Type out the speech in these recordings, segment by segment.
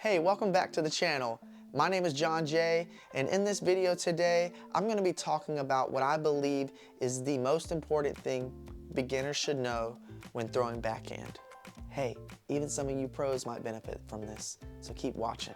Hey, welcome back to the channel. My name is John Jay, and in this video today, I'm going to be talking about what I believe is the most important thing beginners should know when throwing backhand. Hey, even some of you pros might benefit from this, so keep watching.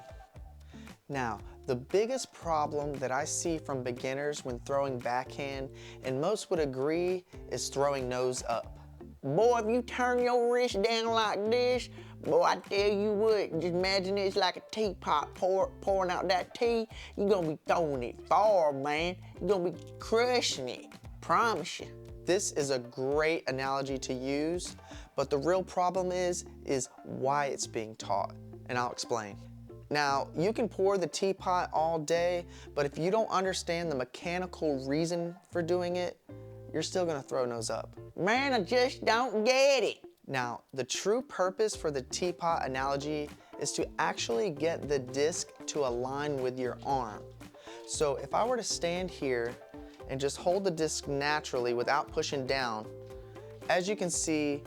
Now, the biggest problem that I see from beginners when throwing backhand, and most would agree, is throwing nose up. Boy, if you turn your wrist down like this, boy, I tell you what, just imagine it's like a teapot pouring out that tea. You're gonna be throwing it far, man. You're gonna be crushing it, promise you. This is a great analogy to use, but the real problem is why it's being taught, and I'll explain. Now, you can pour the teapot all day, but if you don't understand the mechanical reason for doing it, you're still gonna throw nose up. Man, I just don't get it. Now, the true purpose for the teapot analogy is to actually get the disc to align with your arm. So if I were to stand here and just hold the disc naturally without pushing down, as you can see,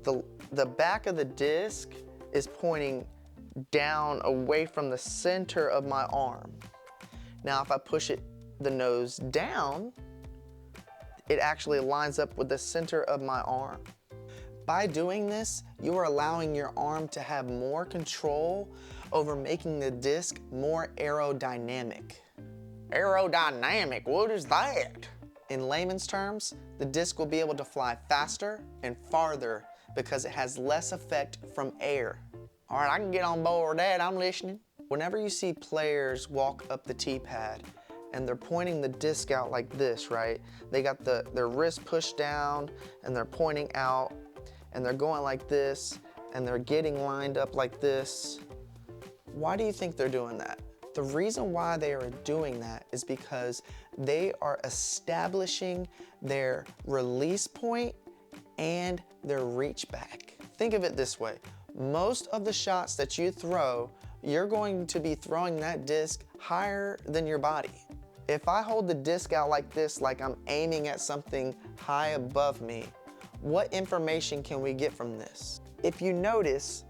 the back of the disc is pointing down away from the center of my arm. Now, if I push the nose down, it actually lines up with the center of my arm. By doing this, you are allowing your arm to have more control over making the disc more aerodynamic. Aerodynamic, what is that? In layman's terms, the disc will be able to fly faster and farther because it has less effect from air. All right, I can get on board with that, I'm listening. Whenever you see players walk up the tee pad, and they're pointing the disc out like this, right? They got their wrist pushed down and they're pointing out and they're going like this and they're getting lined up like this. Why do you think they're doing that? The reason why they are doing that is because they are establishing their release point and their reach back. Think of it this way. Most of the shots that you throw, you're going to be throwing that disc higher than your body. If I hold the disc out like this, like I'm aiming at something high above me, what information can we get from this? If you notice,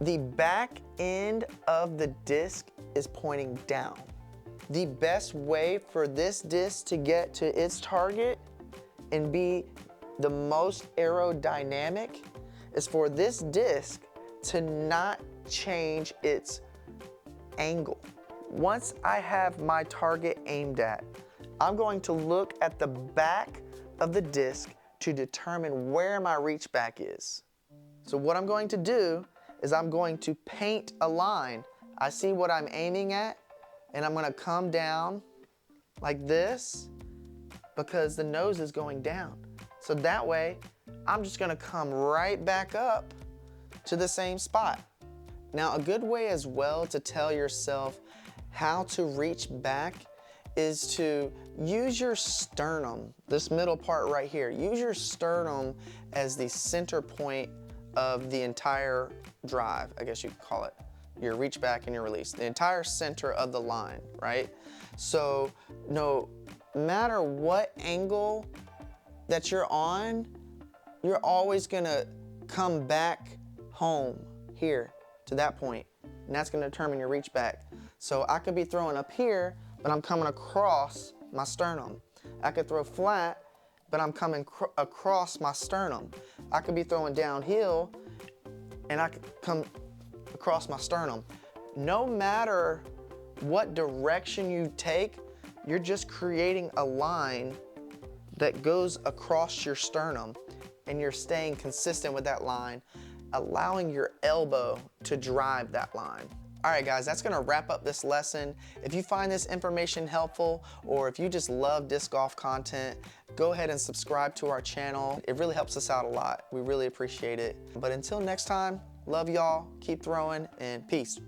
the back end of the disc is pointing down. The best way for this disc to get to its target and be the most aerodynamic is for this disc to not change its angle. Once I have my target aimed at, I'm going to look at the back of the disc to determine where my reach back is. So what I'm going to do is I'm going to paint a line. I see what I'm aiming at, and I'm gonna come down like this because the nose is going down. So that way, I'm just gonna come right back up to the same spot. Now, a good way as well to tell yourself how to reach back is to use your sternum, this middle part right here. Use your sternum as the center point of the entire drive, I guess you could call it. Your reach back and your release, the entire center of the line, right? So no matter what angle that you're on, you're always gonna come back home here to that point, and that's gonna determine your reach back. So I could be throwing up here, but I'm coming across my sternum. I could throw flat, but I'm coming across my sternum. I could be throwing downhill, and I could come across my sternum. No matter what direction you take, you're just creating a line that goes across your sternum, and you're staying consistent with that line, allowing your elbow to drive that line. All right, guys, that's gonna wrap up this lesson. If you find this information helpful, or if you just love disc golf content, go ahead and subscribe to our channel. It really helps us out a lot. We really appreciate it. But until next time, love y'all, keep throwing, and peace.